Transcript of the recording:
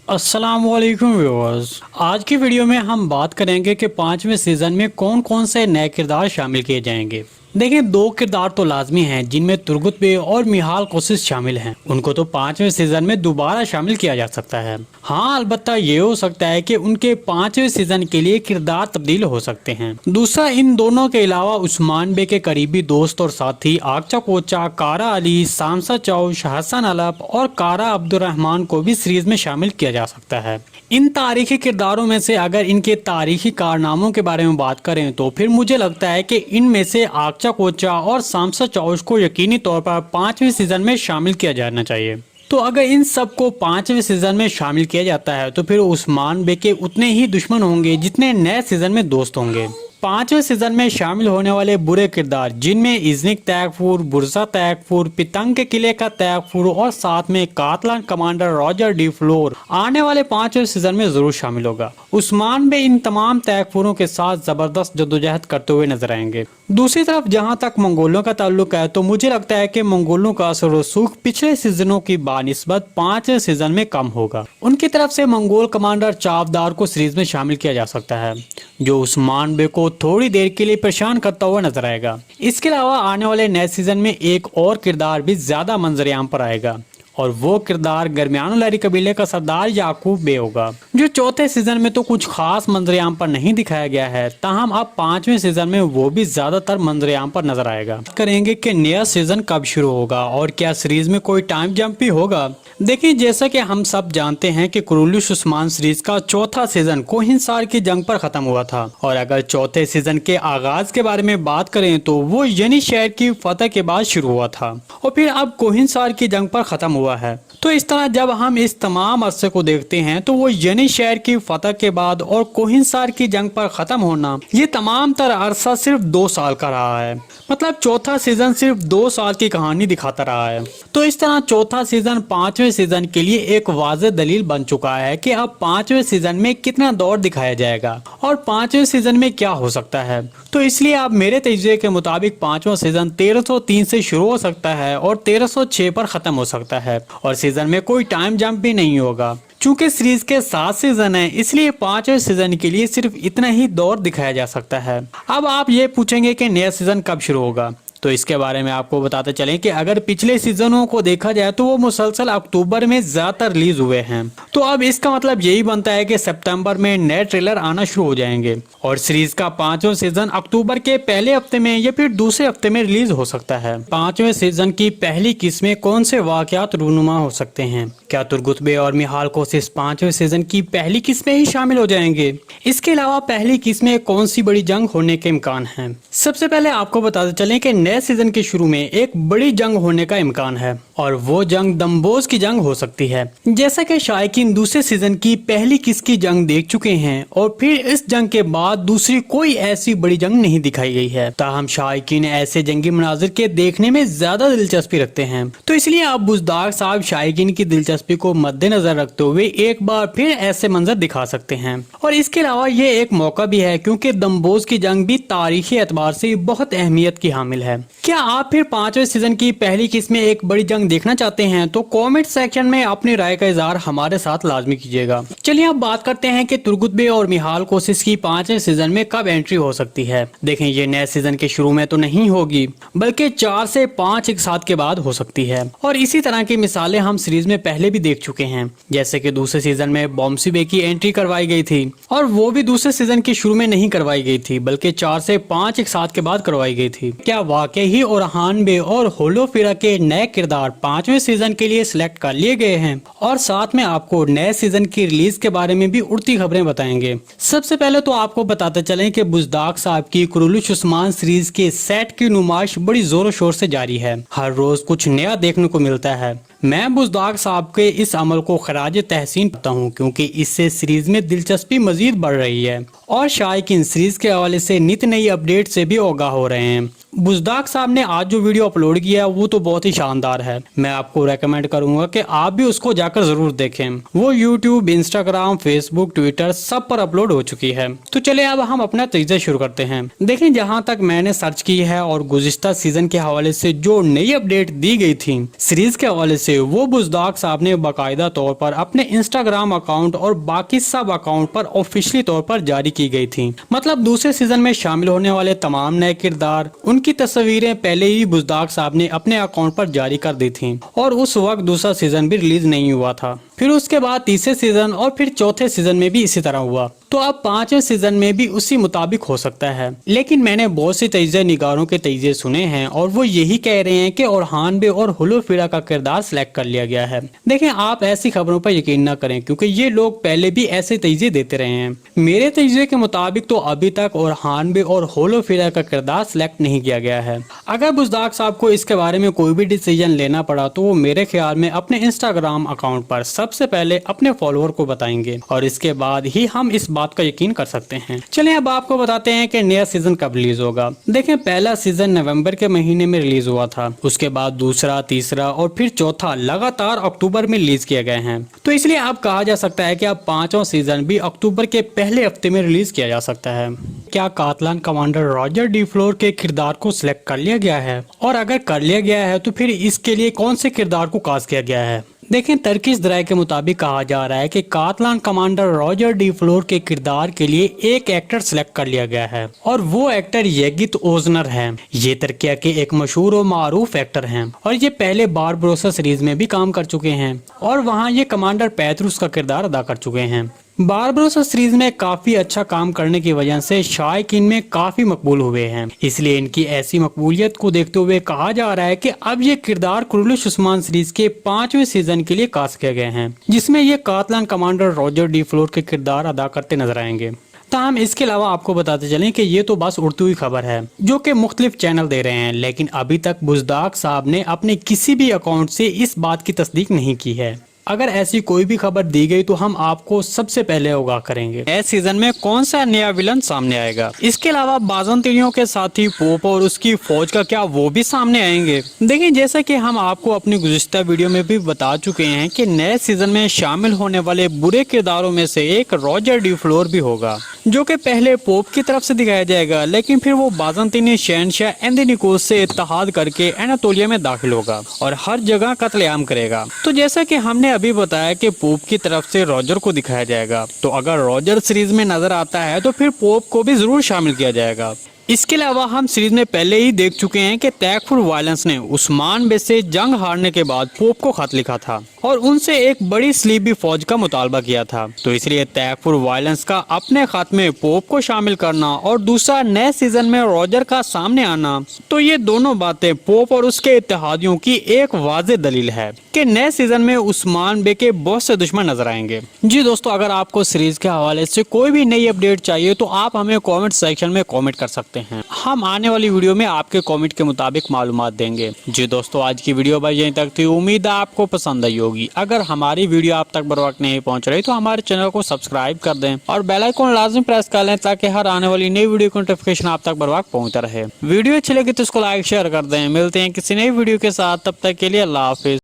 अस्सलाम वालेकुम व्यूअर्स। आज की वीडियो में हम बात करेंगे कि 5वें सीज़न में कौन कौन से नए किरदार शामिल किए जाएंगे। देखिए, दो किरदार तो लाजमी हैं जिनमें तुर्गुत बे और मिहाल कोशिश शामिल हैं। उनको तो 5वें सीज़न में दोबारा शामिल किया जा सकता है। हाँ, अलबत्ता ये हो सकता है कि उनके 5वें सीज़न के लिए किरदार तब्दील हो सकते हैं। दूसरा, इन दोनों के अलावा उस्मान बे के करीबी दोस्त और साथी आकचा कोचा, कारा अली, सामसा चौश, हसन अलप और कारा अब्दुर्रहमान को भी सीरीज में शामिल किया जा सकता है। इन तारीखी किरदारों में से अगर इनके तारीखी कारनामों के बारे में बात करें तो फिर मुझे लगता है कि इनमें से आकचा कोचा और सामसा चौश को यकीनी तौर पर 5वें सीजन में शामिल किया जाना चाहिए। तो अगर इन सब को 5वें सीजन में शामिल किया जाता है तो फिर उस्मान बे के उतने ही दुश्मन होंगे जितने नए सीजन में दोस्त होंगे। 5वें सीजन में शामिल होने वाले बुरे किरदार जिनमें इज़निक तैगफूर, बुरजा तैगफूर, पितंग के किले का तैगफूर और साथ में कातलान कमांडर रॉजर डी फ्लोर आने वाले 5वें सीजन में जरूर शामिल होगा। उस्मान बे इन तमाम तैगफूरों के साथ जबरदस्त जद्दोजहद करते हुए नजर आएंगे। दूसरी तरफ जहां तक मंगोलों का ताल्लुक है तो मुझे लगता है कि मंगोलों का असर रसूख पिछले सीजनों की बानिस्बत 5वें सीजन में कम होगा। उनकी तरफ से मंगोल कमांडर चावदार को सीरीज में शामिल किया जा सकता है, जो उस्मान बे को थोड़ी देर के लिए परेशान करता हुआ नजर आएगा। इसके अलावा आने वाले नए सीजन में एक और किरदार भी ज्यादा मंजरेआम पर आएगा और वो किरदार गरमियानो लहरी कबीले का सरदार याकूब बे होगा, जो चौथे सीजन में तो कुछ खास मंजरेआम पर नहीं दिखाया गया है, ताहम अब 5वें सीजन में वो भी ज्यादातर मंजरेआम पर नजर आएगा। करेंगे कि नया सीजन कब शुरू होगा और क्या सीरीज में कोई टाइम जंप भी होगा। देखिए, जैसा कि हम सब जानते हैं कि कुरुलुश उस्मान सीरीज का चौथा सीजन कोहिनसार की जंग पर खत्म हुआ था और अगर चौथे सीजन के आगाज के बारे में बात करें तो वो यनी शहर की फतह के बाद शुरू हुआ था और फिर अब कोहिनसार की जंग पर खत्म हुआ है। तो इस तरह जब हम इस तमाम अरसे को देखते हैं तो वो यनी शहर की फतह के बाद और कोहिनसार की जंग पर खत्म होना, ये तमाम तर अरसा सिर्फ 2 साल का रहा है। मतलब चौथा सीजन सिर्फ 2 साल की कहानी दिखाता रहा है। तो इस तरह चौथा सीजन 5वें सीजन के लिए एक वाज़ेह दलील बन चुका है कि अब 5वें सीजन में कितना दौर दिखाया जाएगा और 5वें सीजन में क्या हो सकता है। तो इसलिए अब मेरे तजज़िये के मुताबिक 5वां सीजन 1303 से शुरू हो सकता है और 1306 पर खत्म हो सकता है और सीजन में कोई टाइम जंप भी नहीं होगा। चूंकि सीरीज के 7 सीजन हैं, इसलिए 5वें सीजन के लिए सिर्फ इतना ही दौर दिखाया जा सकता है। अब आप ये पूछेंगे कि नया सीजन कब शुरू होगा, तो इसके बारे में आपको बताते चलें कि अगर पिछले सीजनों को देखा जाए तो वो मुसलसल अक्टूबर में ज्यादातर रिलीज हुए हैं। तो अब इसका मतलब यही बनता है कि सितंबर में नए ट्रेलर आना शुरू हो जाएंगे और सीरीज का 5वां सीजन अक्टूबर के पहले हफ्ते में या फिर दूसरे हफ्ते में रिलीज हो सकता है। 5वें सीजन की पहली किस्में कौन से वाकयात रूनुमा हो सकते हैं? क्या तुर्गुत बे और मिहाल कोशिश 5वें सीजन की पहली किस्में ही शामिल हो जाएंगे? इसके अलावा पहली किस्में कौन सी बड़ी जंग होने के इम्कान है? सबसे पहले आपको बताते चलें कि नए सीजन के शुरू में एक बड़ी जंग होने का इम्कान है और वो जंग दम्बोज की जंग हो सकती है। जैसा कि शायकीन दूसरे सीजन की पहली किस की जंग देख चुके हैं और फिर इस जंग के बाद दूसरी कोई ऐसी बड़ी जंग नहीं दिखाई गई है, ताहम शायकीन ऐसे जंगी मनाजिर के देखने में ज्यादा दिलचस्पी रखते हैं। तो इसलिए आप बुज़दार साहब शायकीन की दिलचस्पी को मद्देनजर रखते हुए एक बार फिर ऐसे मंजर दिखा सकते हैं। और इसके अलावा ये एक मौका भी है क्योंकि दम्बोज की जंग भी तारीखी एतबार से बहुत अहमियत की हामिल है। क्या आप फिर 5वें सीजन की पहली किस्त में एक बड़ी जंग देखना चाहते हैं तो कमेंट सेक्शन में अपनी राय का इजहार हमारे साथ लाजमी कीजिएगा। चलिए अब बात करते हैं कि तुर्गुत बे और मिहाल कोशिश की 5वें सीजन में कब एंट्री हो सकती है। देखें, ये नए सीजन के शुरू में तो नहीं होगी बल्कि 4 से 5 एक साथ के बाद हो सकती है और इसी तरह की मिसालें हम सीरीज में पहले भी देख चुके हैं। जैसे कि दूसरे सीजन में बॉम्सी बे की एंट्री करवाई गई थी और वो भी दूसरे सीजन के शुरू में नहीं करवाई गई थी बल्कि 4 से 5 एक साथ के बाद करवाई गई थी। क्या वाकई ही ओरहान बे और होलोफिरा के नए किरदार 5वें सीजन के लिए सिलेक्ट कर लिए गए हैं? और साथ में आपको नए सीजन की रिलीज के बारे में भी उड़ती खबरें बताएंगे। सबसे पहले तो आपको बताते चलें कि बुज़दाक साहब की कुरुलुश उस्मान सीरीज के सेट की नुमाइश बड़ी जोरों शोर से जारी है। हर रोज कुछ नया देखने को मिलता है। मैं बुज़दाक साहब के इस अमल को खराज तहसीन करता हूँ क्योंकि इससे सीरीज में दिलचस्पी मजीद बढ़ रही है और शायकीन सीरीज के हवाले से नित नई अपडेट से भी आगाह हो रहे हैं बुज़दाक साहब ने आज जो वीडियो अपलोड किया है वो तो बहुत ही शानदार है। मैं आपको रेकमेंड करूंगा कि आप भी उसको जाकर जरूर देखें। वो यूट्यूब, इंस्टाग्राम, फेसबुक, ट्विटर सब पर अपलोड हो चुकी है। तो चलिए अब हम अपना तजज़िया शुरू करते हैं। देखें, जहां तक मैंने सर्च की है और गुज़िश्ता सीजन के हवाले से जो नई अपडेट दी गई थी सीरीज के हवाले से, वो बुज़दाक साहब ने बाकायदा तौर पर अपने इंस्टाग्राम अकाउंट और बाकी सब अकाउंट पर ऑफिशियली तौर पर जारी की गई थी। मतलब दूसरे सीजन में शामिल होने वाले तमाम नए किरदार, उनकी तस्वीरें पहले ही बुज़दाक साहब ने अपने अकाउंट पर जारी कर दी थी और उस वक्त दूसरा सीजन भी रिलीज नहीं हुआ था। फिर उसके बाद तीसरे सीजन और फिर चौथे सीजन में भी इसी तरह हुआ। तो अब पांचवें सीजन में भी उसी मुताबिक हो सकता है। लेकिन मैंने बहुत सी तजज़िया निगारों के तजज़िये सुने हैं और वो यही कह रहे हैं कि ओरहान बे और हुलू फिरा का किरदार सिलेक्ट कर लिया गया है। देखें, आप ऐसी खबरों पर यकीन न करें क्योंकि ये लोग पहले भी ऐसे तजज़िये देते रहे हैं। मेरे तजज़िये के मुताबिक तो अभी तक ओरहान बे और हुलू फिरा का किरदार सिलेक्ट नहीं किया गया है। अगर बुज़दाक साहब को इसके बारे में कोई भी डिसीजन लेना पड़ा तो वो मेरे ख्याल में अपने इंस्टाग्राम अकाउंट पर सबसे पहले अपने फॉलोअर को बताएंगे और इसके बाद ही हम इस बात का यकीन कर सकते हैं। चलिए अब आपको बताते हैं कि नया सीजन कब रिलीज होगा। देखें, पहला सीजन नवंबर के महीने में रिलीज हुआ था। उसके बाद दूसरा, तीसरा और फिर चौथा लगातार अक्टूबर में रिलीज किए गए हैं। तो इसलिए अब कहा जा सकता है कि अब पांचवा सीजन भी अक्टूबर के पहले हफ्ते में रिलीज किया जा सकता है। क्या कातलान कमांडर रॉजर डी फ्लोर के किरदार को सिलेक्ट कर लिया गया है? और अगर कर लिया गया है तो फिर इसके लिए कौन से किरदार को कास्ट किया गया है? देखें, तर्किश दराय के मुताबिक कहा जा रहा है कि कातलान कमांडर रॉजर डी फ्लोर के किरदार के लिए एक एक्टर सिलेक्ट कर लिया गया है और वो एक्टर येगित ओजनर है। ये तुर्किया के एक मशहूर और मारूफ एक्टर हैं और ये पहले बारबरोसा सीरीज में भी काम कर चुके हैं और वहाँ ये कमांडर पैथरुस का किरदार अदा कर चुके हैं। बारबरोसा सीरीज में काफी अच्छा काम करने की वजह से शायकीन में काफी मकबूल हुए हैं। इसलिए इनकी ऐसी मकबूलियत को देखते हुए कहा जा रहा है कि अब ये किरदार कुरैश उस्मान सीरीज के पांचवें सीजन के लिए कास्ट किए गए हैं, जिसमें ये कातलान कमांडर रॉजर डी फ्लोर के किरदार अदा करते नजर आएंगे। ताहम इसके अलावा आपको बताते चलें कि ये तो बस उड़ती हुई खबर है जो कि मुख्तलिफ चैनल दे रहे हैं, लेकिन अभी तक बुज़दाक साहब ने अपने किसी भी अकाउंट से इस बात की तस्दीक नहीं की है। अगर ऐसी कोई भी खबर दी गई तो हम आपको सबसे पहले आगाह करेंगे। इस सीजन में कौन सा नया विलन सामने आएगा? इसके अलावा बाज़ंतीनियों के साथी पोप और उसकी फौज का क्या वो भी सामने आएंगे? देखिए, जैसा कि हम आपको अपनी गुज़िश्ता वीडियो में भी बता चुके हैं कि नए सीजन में शामिल होने वाले बुरे किरदारों में से एक रॉजर डी फ्लोर भी होगा, जो कि पहले पोप की तरफ से दिखाया जाएगा, लेकिन फिर वो बाज़ंतीनी शहनशाह एंथोनिकोस से इत्तेहाद करके एनातोलिया में दाखिल होगा और हर जगह कत्लेआम करेगा। तो जैसा कि हमने अभी बताया कि पोप की तरफ से रॉजर को दिखाया जाएगा, तो अगर रॉजर सीरीज में नजर आता है तो फिर पोप को भी जरूर शामिल किया जाएगा। इसके अलावा हम सीरीज में पहले ही देख चुके हैं कि तैकफुर वायलेंस ने उस्मान बे से जंग हारने के बाद पोप को खत लिखा था और उनसे एक बड़ी स्लीबी फौज का मुतालबा किया था। तो इसलिए तैकफुर वायलेंस का अपने खत में पोप को शामिल करना और दूसरा नए सीजन में रॉजर का सामने आना, तो ये दोनों बातें पोप और उसके इत्तेहादियों की एक वाज़ेह दलील है कि नए सीजन में उस्मान बे के बहुत से दुश्मन नजर आएंगे। जी दोस्तों, अगर आपको सीरीज के हवाले से कोई भी नई अपडेट चाहिए तो आप हमें कमेंट सेक्शन में कमेंट कर सकते हैं। हम आने वाली वीडियो में आपके कमेंट के मुताबिक मालूमात देंगे। जी दोस्तों, आज की वीडियो बस यहीं तक थी। उम्मीद है आपको पसंद आई होगी। अगर हमारी वीडियो आप तक बर वक्त नहीं पहुंच रही तो हमारे चैनल को सब्सक्राइब कर दें और बेल आइकन लाजमी प्रेस कर लें ताकि हर आने वाली नई वीडियो की नोटिफिकेशन आप तक बर वक्त पहुंचता रहे। वीडियो अच्छी लगी तो इसको लाइक शेयर कर दें। मिलते हैं किसी नई वीडियो के साथ, तब तक के लिए अल्लाह हाफिज।